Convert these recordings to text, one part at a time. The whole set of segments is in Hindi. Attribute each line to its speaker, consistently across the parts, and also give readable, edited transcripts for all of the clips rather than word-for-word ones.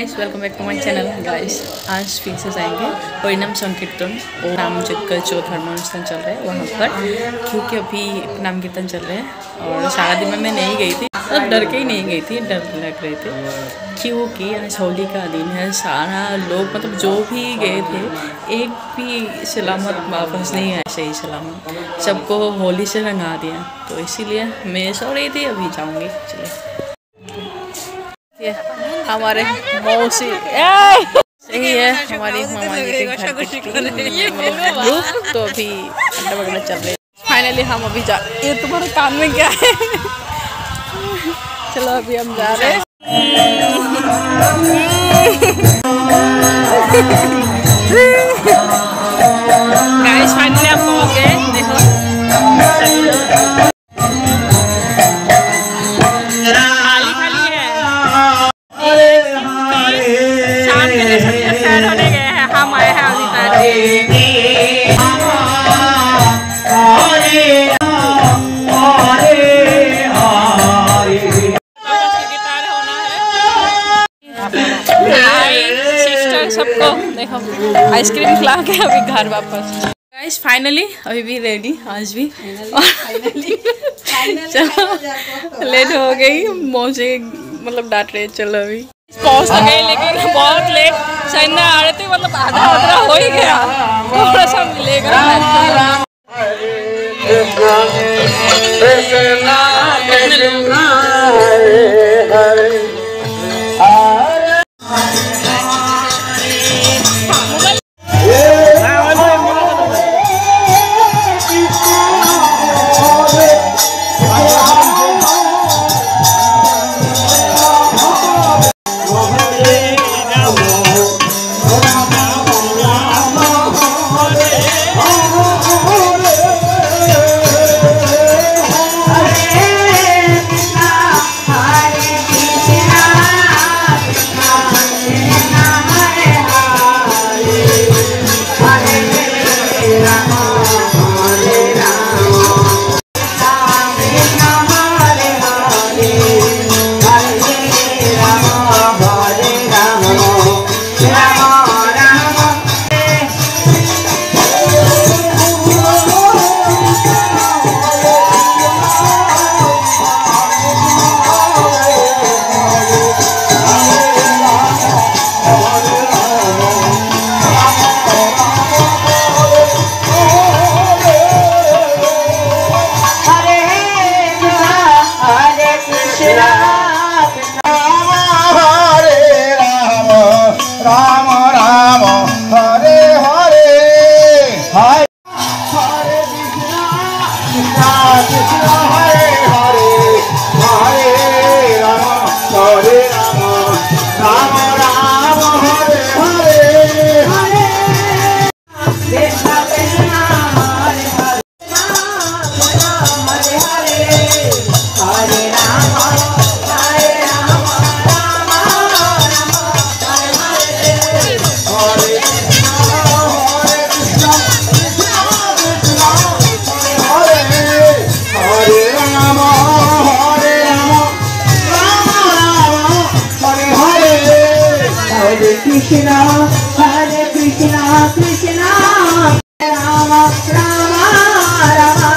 Speaker 1: Guys, welcome back to my channel. Guys आज फिर से जाएंगे परिणाम संकीर्तन और नाम यज्ञ जो धर्मानुष्ठान चल रहा है वहाँ पर, क्योंकि अभी नाम कीर्तन चल रहे हैं और सारा दिन में मैं नहीं गई थी, मतलब डर के ही नहीं गई थी, डर लग रहे थे क्योंकि आज होली का दिन है। सारा लोग मतलब जो भी गए थे एक भी सलामत वापस नहीं आया, सही सलामत, सबको होली से रंगा दिया। तो इसीलिए मैं सो रही थी, अभी जाऊँगी। चलिए हमारे मौसी सही है, हमारी मामा जी के घर ग्रुप तो अभी अंडा वगैरह चल रहे। फाइनली हम अभी जा, ये तुम्हारे कान में क्या है? चलो अभी हम जा रहे हैं। गाइस फाइनली हम पहुंच गए, देखो हम आए हैं अभी तक। सिस्टर सबको देखो आइसक्रीम खिला के अभी घर वापस। गाइस फाइनली अभी भी रेडी, आज भी चलो लेट हो गई, मौजे मतलब डांट रहे। चलो अभी पहुँच तो गए लेकिन बहुत लेट, सैन्य आ रहे थे, मतलब आधा हो ही गया, थोड़ा सा मिलेगा।
Speaker 2: Krishna, Hare Krishna, Krishna Rama, Rama Rama.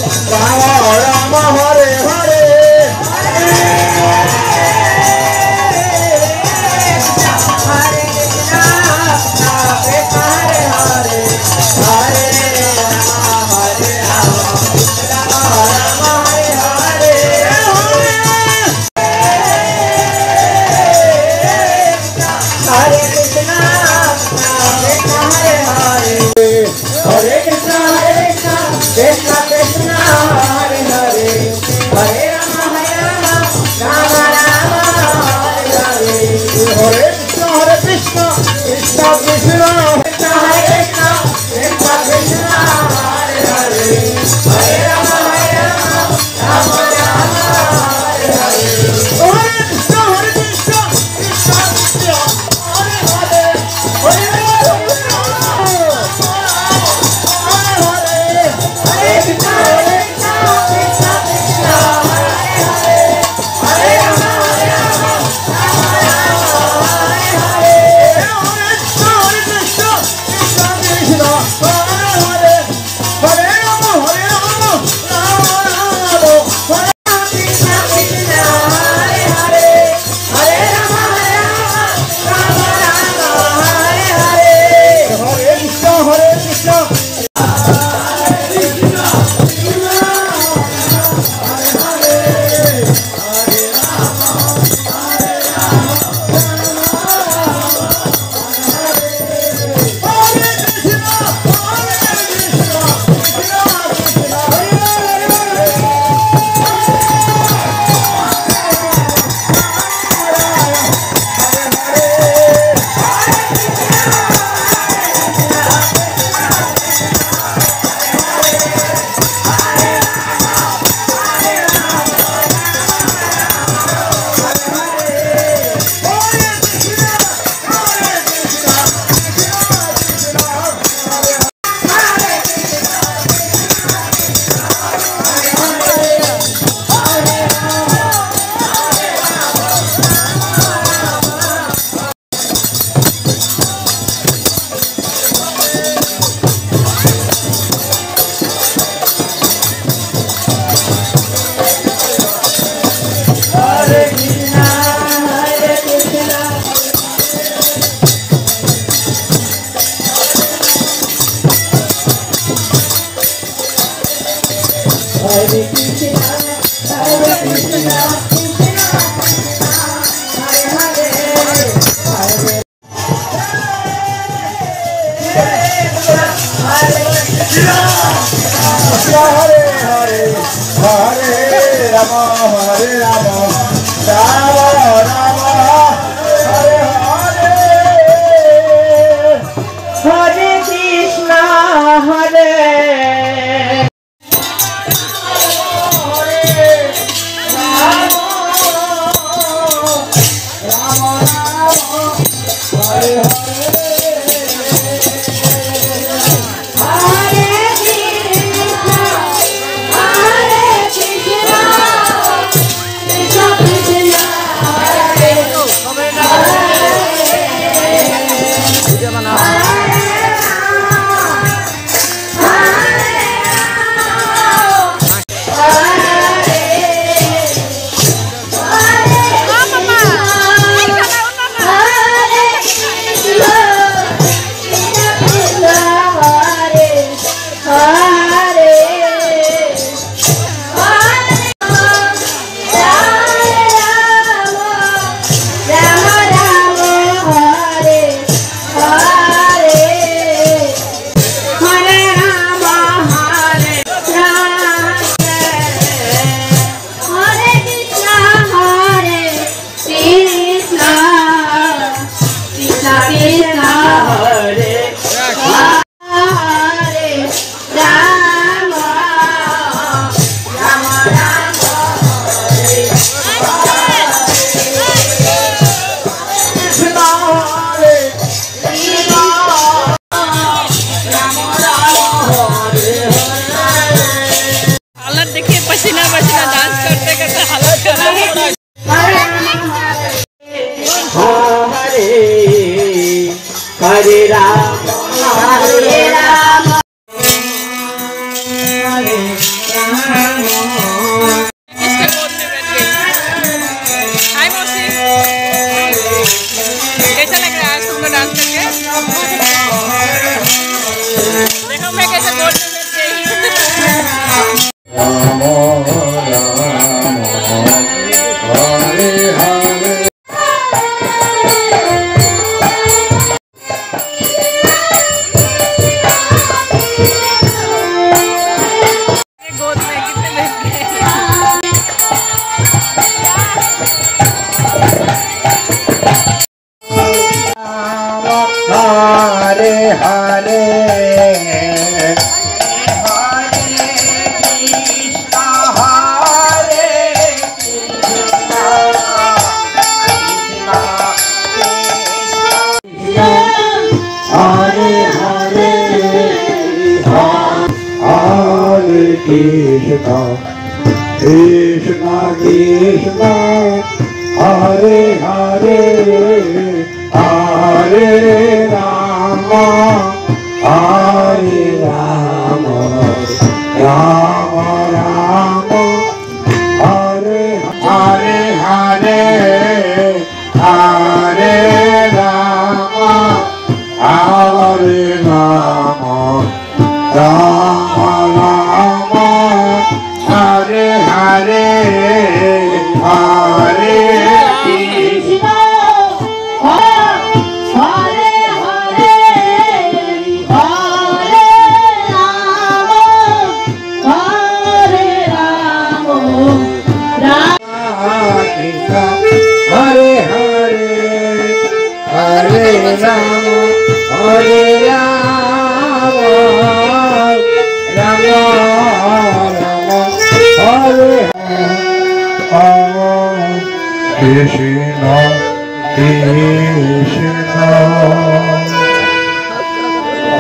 Speaker 2: Ram Hare Hare
Speaker 3: Hare Rama, Hare Rama, Hare Rama. Krishna Krishna Hare Hare Hare Rama Hare Rama Rama Rama Hare Hare Hare Hare Rama Hare Rama Rama Rama Hare Hare Hare Krishna Hare Hare Hare Rama Hare Rama Rama Krishna Hare Hare Hare Rama Hare Rama Rama Rama Hare Krishna Krishna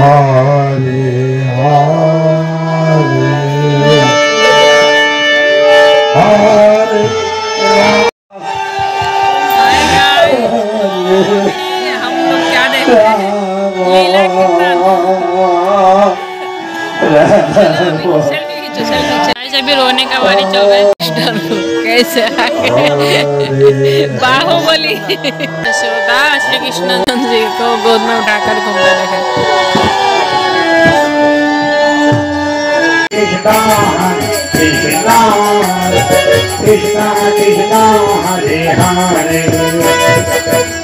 Speaker 3: Hare Hare
Speaker 1: हम लोग क्या देख रहे हैं? लीला कीर्तन। सेल्फी खींचो, सेल्फी खींचो। अभी रोने का बारी चल रहा है। कैसे आ गए बाहुबली। यशोदा श्री कृष्ण जी को गोद में उठाकर घूमने लगे।
Speaker 3: Krishna Krishna Krishna Krishna Hare Hare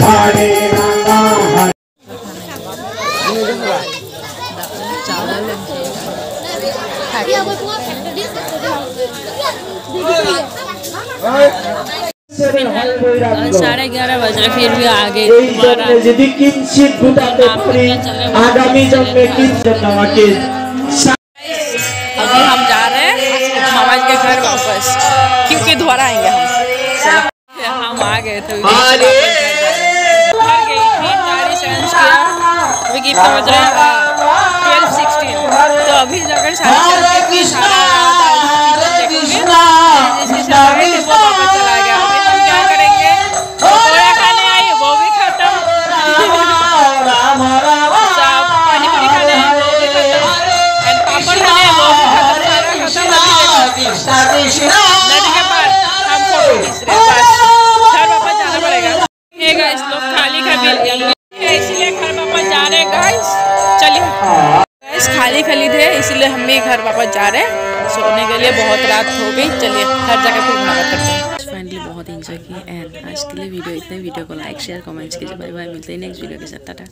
Speaker 3: Hare Rama
Speaker 1: साढ़े 11 बज रहे फिर भी आ गए।
Speaker 3: যদি কিঞ্চিত গুটাতে পারি আগামী জন্মে কিঞ্চিত আমাকে
Speaker 1: अभी हम जा रहे हैं मामा जी के घर वापस, क्योंकि दोबारा आएंगे हम आ गए थे घर गई थी, गाड़ी चेंज किया। अभी कितना बज रहा है? 12:16। तो अभी जाकर चला गया। अभी हम क्या करेंगे? पकौड़ा खाने आई, वो भी खत्म। पानी पूरी खाने आई, वो भी खत्म। एंड पापड़ खाने आई, वो भी खत्म। सारा खत्म। नदी के पार हम फोटो खींच रहे हैं। बस घर वापस जाना पड़ेगा। ये गाइस लोग खाली खरीद इसलिए घर वापस जा रहे हैं गाइस। चलिए गाइस खाली खरीद है इसलिए हम भी घर वापस जा रहे हैं सोने के लिए। बहुत रात हो गई, चलिए घर जाकर फिर मुलाकात करते हैं। फाइनली बहुत एंजॉय किए एंड आज के लिए वीडियो इतने। वीडियो को लाइक शेयर कमेंट्स कीजिए। बाय बाय, मिलते हैं नेक्स्ट वीडियो के साथ। टाटा।